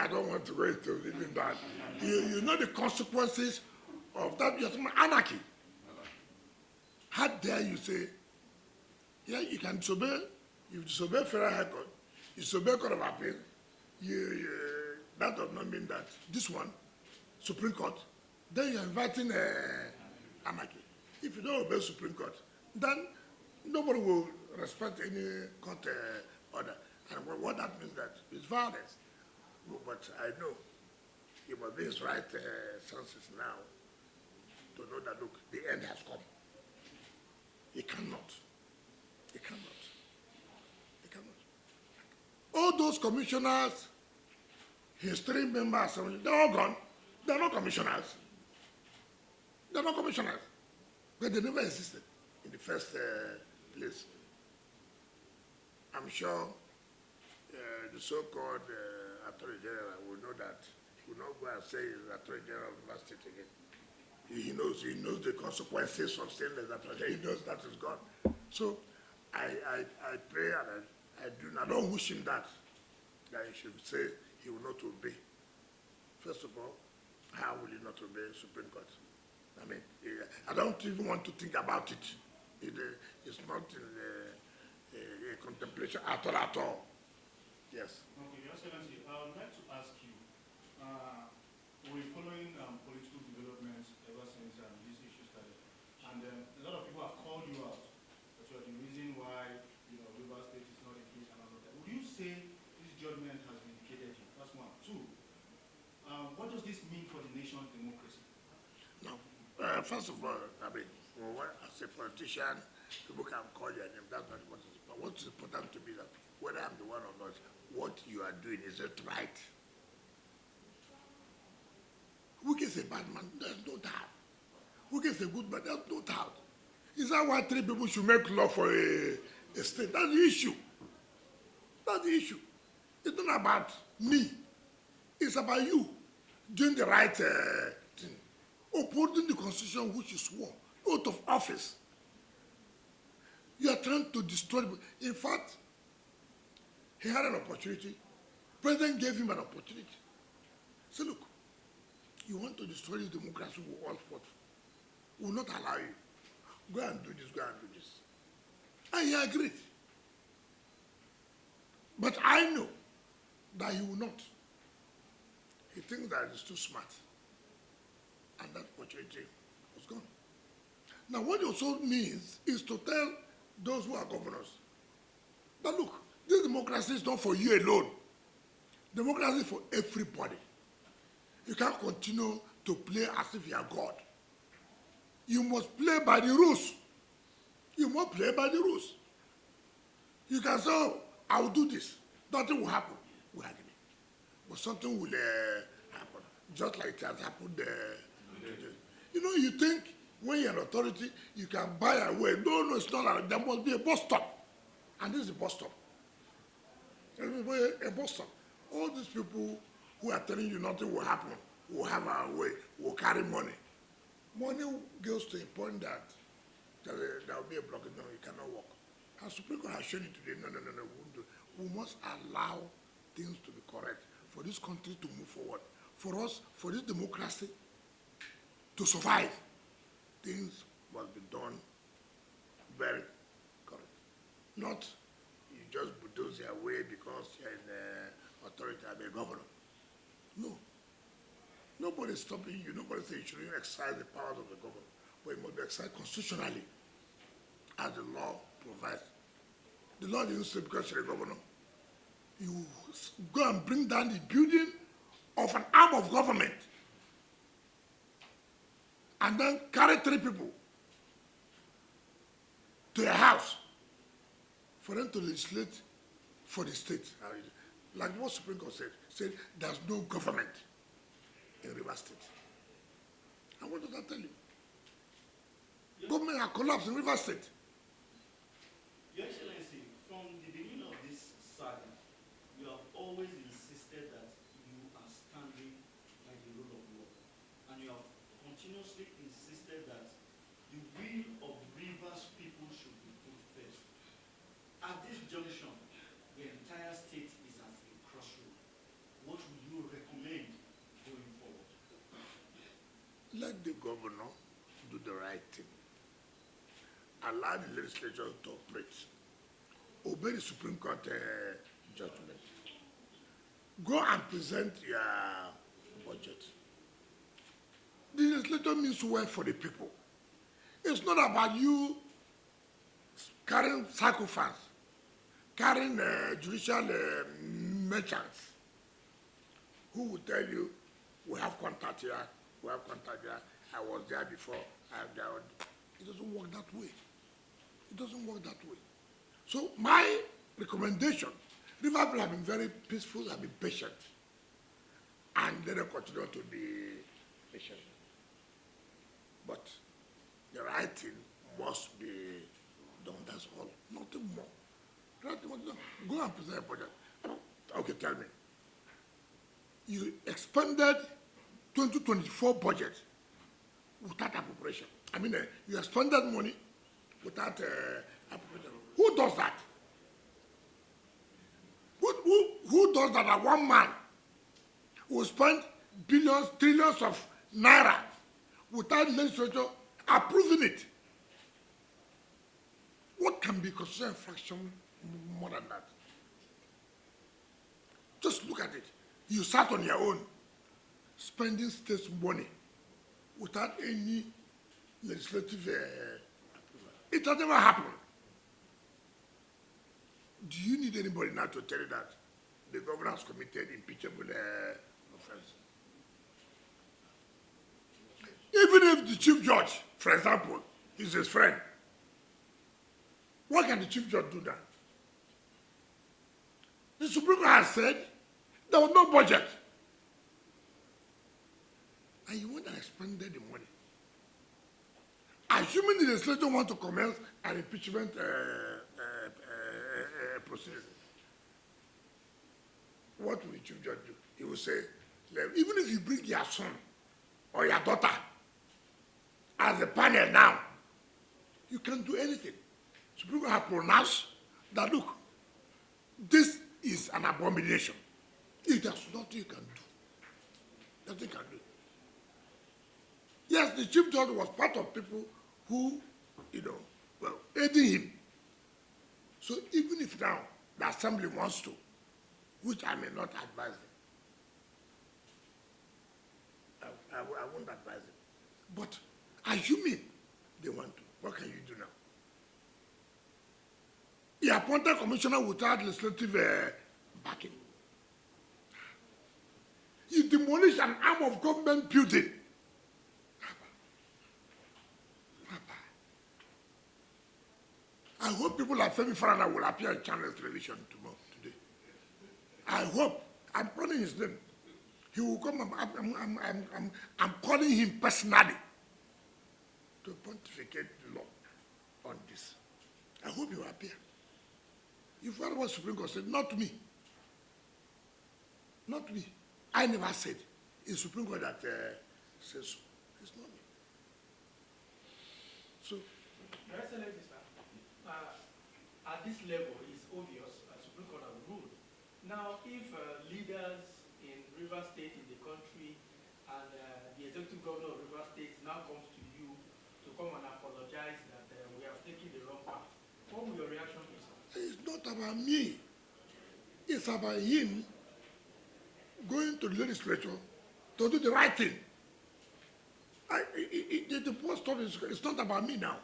I don't want to go into even that. You know the consequences of that. You're talking about anarchy. How dare you say, yeah, you can disobey, you disobey Federal High Court, you disobey Court of Appeal, that does not mean that this one, Supreme Court, then you're inviting anarchy. If you don't obey Supreme Court, then nobody will respect any court order. And what that means that is violence. But I know you must be his right senses now to know that, look, the end has come. He cannot. He cannot. He cannot. All those commissioners, his 3 members, they're all gone. They're not commissioners. They're not commissioners. But they never existed in the first place. I'm sure the so-called Attorney General will know that. He will not go and say he's Attorney General of the state again. He knows the consequences of saying that. He knows that is gone. So I pray and I don't wish him that he should say he will not obey. First of all, how will he not obey Supreme Court? I mean, I don't even want to think about it. It's not in a contemplation at all. Yes. Okay, Your Excellency, I would like to ask you, we're following political developments ever since this issue started. And a lot of people have called you out that you are the reason why River State is not in peace and all of that. Would you say this judgment has vindicated you? That's one. Two, what does this mean for the nation's democracy? No. First of all, I mean, as a politician, people can call your name. That's not important. But what's important to me is that whether I'm the one or not, what you are doing, is it right? Wike is a bad man, there's no doubt. Wike is a good man, there's no doubt. Is that why 3 people should make law for a state? That's the issue. That's the issue. It's not about me. It's about you doing the right thing. Upholding the Constitution which you swore, oath of office. You are trying to destroy it. In fact, he had an opportunity. President gave him an opportunity. Say, look, you want to destroy the democracy, we will all fought. We will not allow you. Go and do this, go and do this. And he agreed. But I know that he will not. He thinks that he's too smart. And that opportunity was gone. Now, what it also means is to tell those who are governors that, look, this democracy is not for you alone. Democracy is for everybody. You can't continue to play as if you are God. You must play by the rules. You must play by the rules. You can say, oh, I will do this. Nothing will happen. We agree. But something will happen. Just like it has happened today. You think when you're an authority, you can buy a way. No, it's not like there must be a bus stop. And this is a bus stop. There must be a bus stop. All these people who are telling you nothing will happen, will have our way, will carry money. Money goes to a point that there will be a blockage. No, you cannot walk. And Supreme Court has shown it today. No, we won't do it. We must allow things to be correct for this country to move forward. For us, for this democracy to survive, things must be done very correct. Not you just bulldoze your way because you're in authority, I'm a governor. No. Nobody's stopping you. Nobody says you shouldn't exercise the powers of the governor. But it must be exercised constitutionally as the law provides. The law didn't say because you're a governor. You go and bring down the building of an arm of government and then carry 3 people to a house for them to legislate for the state. Like what Supreme Court said there's no government in River State. And what does that tell you? Yes. Government has collapsed in River State. Your Excellency, from the beginning of this saga, you have always insisted that you are standing by the rule of law. And you have continuously insisted that the will of Rivers people should be put first. At this junction, the entire state is at a crossroad. What will you recommend governor do the right thing. Allow the legislature to operate. Obey the Supreme Court judgment. Go and present your budget. The legislature means well for the people. It's not about you carrying sacrifice, carrying judicial merchants who will tell you, we have contact here, we have contact there, I was there before, I have there. It doesn't work that way. It doesn't work that way. So my recommendation, River people have been very peaceful, have been patient, and they will continue to be patient. But the right thing must be done, that's all, nothing more. Go and present a budget. Okay, tell me. You expended 2024 budget without appropriation. I mean, you expended money without appropriation. Who does that? Who does that? That one man who spent billions, trillions of naira without legislature approving it. What can be considered infraction more than that? Just look at it. You sat on your own, spending state's money without any legislative approval. It has never happened. Do you need anybody now to tell you that the governor has committed impeachable offense? Even if the chief judge, for example, is his friend, what can the chief judge do that? The Supreme Court has said there was no budget. And you went and expended the money. Assuming the legislature want to commence an impeachment procedure, what will the chief judge do? He will say, even if you bring your son or your daughter as a panel now, you can't do anything. Supreme Court have pronounced that, look, this is an abomination. If there's nothing you can do, nothing you can do. Yes, the chief judge was part of people who, aiding him. So even if now the assembly wants to, which I may not advise them, I won't advise them. But assuming they want to, what can you do now? He appointed commissioner without legislative backing. You demolish an arm of government building. I hope people like Femi Farana will appear in Channel Television today. I hope. I'm calling his name. He will come. I'm calling him personally to pontificate the law on this. I hope he will appear. You've heard what Supreme Court said, not me. Not me. I never said. It's Supreme Court that says so. It's not me. So, Your Excellency, sir, at this level, it's obvious, as Supreme Court has ruled. Now, if leaders in River State, in the country, and the executive governor of River State now comes to you to come and apologize that we have taken the wrong path, what will your reaction be, sir? It's not about me. It's about him going to the legislature to do the right thing. The post office, it's not about me now.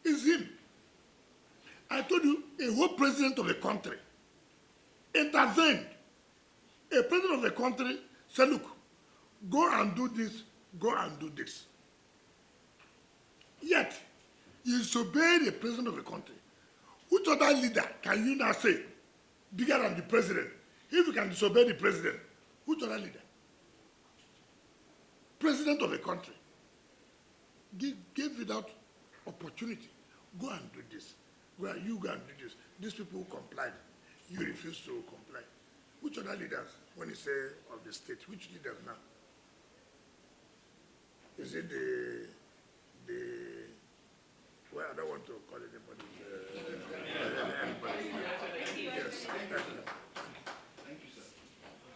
It's him. I told you, a whole president of the country intervened. A president of the country said, look, go and do this, go and do this. Yet, you disobey the president of the country. Which other leader can you now say, bigger than the president? If you can disobey the president, which other leader? President of the country. Give without opportunity. Go and do this. You go and do this. These people who complied, you refuse to comply. Which other leaders, when you say of the state, which leaders now? Is it well, I don't want to call anybody. Yes.